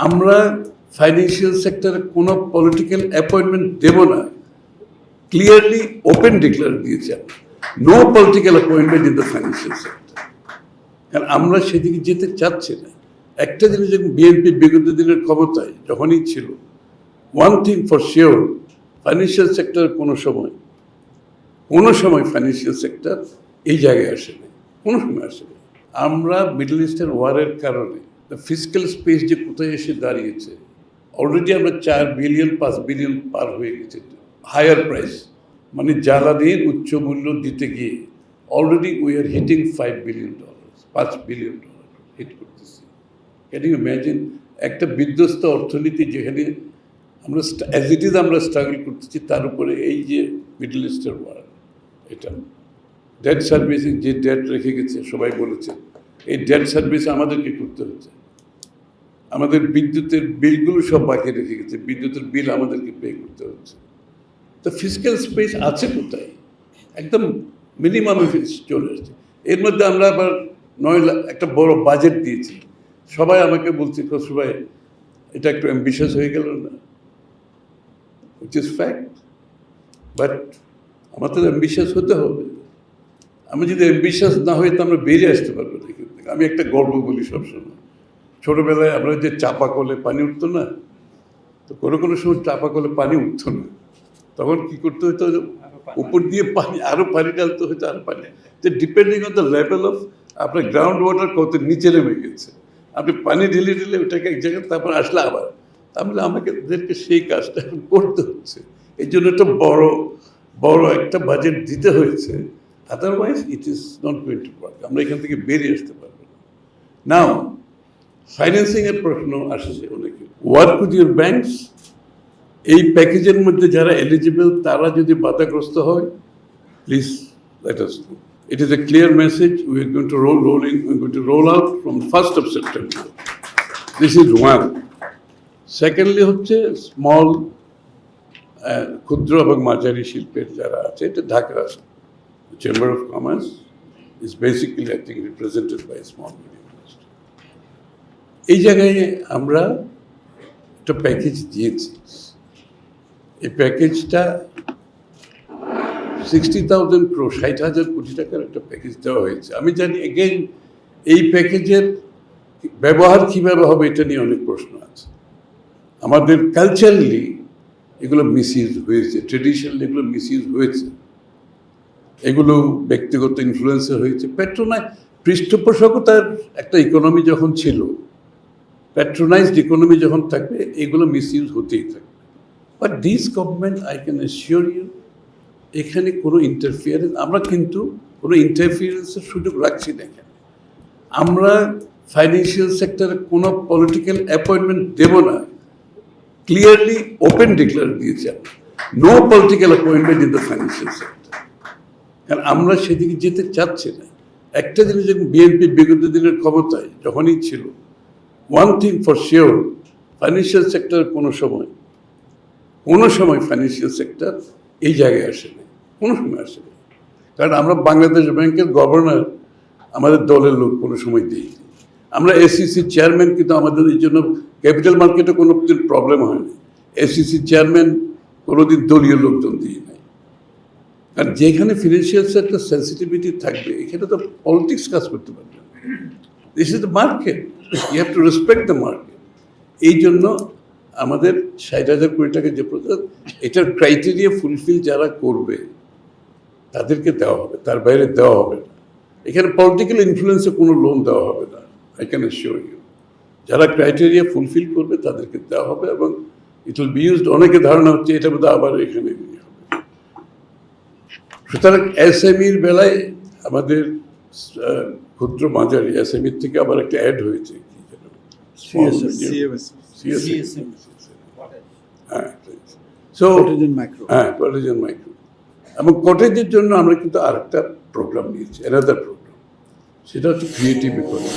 আমরা ফাইন্যান্সিয়াল সেক্টরে কোনো পলিটিক্যাল অ্যাপয়েন্টমেন্ট দেব না, ক্লিয়ারলি ওপেন ডিক্লেয়ার দিয়েছি আমরা, no political appointment in the financial sector. কারণ আমরা সেদিকে যেতে চাচ্ছি না। একটা জিনিস যখন বিএনপি বিগত দিনের ক্ষমতায় যখনই ছিল, one thing for sure, financial sector কোনো সময় ফাইন্যান্সিয়াল সেক্টর এই জায়গায় আসেনি, কোনো সময় আসেনি। আমরা মিডল ইস্টের ওয়ারের কারণে ফিজিক্যাল স্পেস যে কোথায় এসে দাঁড়িয়েছে, অলরেডি আমরা 4 বিলিয়ন 5 বিলিয়ন পার হয়ে গেছে। হায়ার প্রাইস মানে জ্বালানির উচ্চ মূল্য দিতে গিয়ে already we are hitting $5 billion, $5 billion hit করতেছি। ক্যান ইউ ইম্যাজিন একটা বিধ্বস্ত অর্থনীতি যেখানে আমরা অ্যাজ ইট ইজ আমরা স্ট্রাগল করতেছি, তার উপরে এই যে মিডল ইস্টের ওয়ার, এটা ডেট সার্ভিসিং যে ডেট রেখে গেছে সবাই বলেছে, এই ডেট সার্ভিস আমাদেরকে করতে হচ্ছে। আমাদের বিদ্যুতের বিলগুলো সব বাকি রেখে গেছে, বিদ্যুতের বিল আমাদেরকে পে করতে হচ্ছে। তো ফিজিক্যাল স্পেস আছে কোথায়? একদম মিনিমামে চলে আসছে। এর মধ্যে আমরা আবার 9 লাখ একটা বড় বাজেট দিয়েছি। সবাই আমাকে বলছে, সবাই এটা একটু অ্যাম্বিশাস হয়ে গেল না, উইচ ইজ ফ্যাক্ট। বাট আমাদের অ্যাম্বিশাস হতে হবে। আমি যদি অ্যাম্বিশাস না হই তো আমরা বেরিয়ে আসতে পারবো না এখান থেকে। আমি একটা গল্প বলি সবসময়, ছোটোবেলায় আমরা যে চাপা কলে পানি উঠতো না, তো কোনো সময় চাপা কলে পানি উঠতো না, তখন কি করতে হতো, উপর দিয়ে পানি আরও পানি ডালতে হতো, আরও পানি, যে depending on the level of আপনার গ্রাউন্ড ওয়াটার কত নিচে নেমে গেছে, আপনি পানি ঢেলে ওটাকে এক জায়গায়, তারপর আসলে আবার, তাহলে আমাদেরকে সেই কাজটা করতে হচ্ছে। এই জন্য একটা বড় একটা বাজেট দিতে হয়েছে, otherwise it is not going to work. আমরা এখান থেকে বেরিয়ে আসতে পারবো না। নাও ফাইন্যান্সিংয়ের প্রশ্ন আসছে অনেকে, ওয়ার্ক উইথ ইউর ব্যাংকস। এই প্যাকেজের মধ্যে যারা এলিজিবল তারা যদি বাধাগ্রস্ত হয়, please let us no. It is a clear message. We are going to roll out from 1st of September. This is one. Secondly হচ্ছে স্মল ক্ষুদ্র এবং মাঝারি শিল্পের যারা আছে, এটা Dhaka chamber of commerce is basically I think represented by small medium industry. এই জায়গায় আমরা একটা প্যাকেজ দিয়েছি। এই প্যাকেজটা 60,000 crore, 60,000 কোটি টাকার একটা প্যাকেজ দেওয়া হয়েছে। আমি জানি এগেইন এই প্যাকেজের ব্যবহার কীভাবে হবে এটা নিয়ে অনেক প্রশ্ন আছে। আমাদের কালচারালি এগুলো মিসইউজ হয়েছে, ট্রেডিশনালি এগুলো মিসইউজ হয়েছে, এগুলো ব্যক্তিগত ইনফ্লুয়েন্সে হয়েছে। পৃষ্ঠপোষকতার একটা ইকোনমি যখন ছিল, প্যাট্রোনাইজড ইকোনমি যখন থাকবে, এগুলো মিসইউজ হতেই থাকবে। But this government, I can assure you, এখানে কোনো ইন্টারফিয়ারেন্স, আমরা কিন্তু কোনো ইন্টারফিয়ারেন্সের সুযোগ রাখছি না এখানে। আমরা ফাইন্যান্সিয়াল সেক্টরে কোনো পলিটিক্যাল অ্যাপয়েন্টমেন্ট দেব না, ক্লিয়ারলি ওপেন ডিক্লেয়ার দিয়েছি আমরা, no political appointment in the financial sector. কারণ আমরা সেদিকে যেতে চাচ্ছি না। একটা জিনিস যখন বিএনপি বিগত দিনের ক্ষমতায় যখনই ছিল, one thing for sure, financial sector কোনো সময় ফাইন্যান্সিয়াল সেক্টর এই জায়গায় আসেনি, কোনো সময় আসেনি। কারণ আমরা বাংলাদেশ ব্যাংকের গভর্নর আমাদের দলের লোক কোনো সময় দিই। আমরা এসিসি চেয়ারম্যান, কিন্তু আমাদের এই জন্য ক্যাপিটাল মার্কেটে কোনো দিন প্রবলেম হয়নি। এসিসি চেয়ারম্যান কোনোদিন দলীয় লোকজন দিয়ে নেয়। কারণ যেখানে ফিনান্সিয়াল সেক্টর সেন্সিটিভিটি থাকবে, এখানে তো পলিটিক্স কাজ করতে পারবে না। This is the market, you have to respect the market. এই জন্য আমাদের 60,000 কোটি টাকা যে প্রজেক্ট, এটার ক্রাইটেরিয়া ফুলফিল যারা করবে তাদেরকে দেওয়া হবে, তার বাইরে দেওয়া হবে না। এখানে পলিটিক্যাল ইনফ্লুয়েন্সে কোনো লোন দেওয়া হবে না, আই ক্যান অ্যাসিওর ইউ। যারা ক্রাইটেরিয়া ফুলফিল করবে তাদেরকে দেওয়া হবে, এবং ইট উইল বি ইউজড। অনেকে ধারণা হচ্ছে এটা বোধহয় আবার এখানে হবে। সুতরাং এসএমইর বেলায় আমাদের ক্ষুদ্র মাঝারি এসএমইর থেকে আবার একটা অ্যাড হয়েছে, কটেজ মাইক্রো, এবং কটেজের জন্য আমরা কিন্তু আরেকটা প্রোগ্রাম নিয়েছি, অ্যানাদার প্রোগ্রাম, সেটা হচ্ছে ক্রিয়েটিভ ইকোনমি।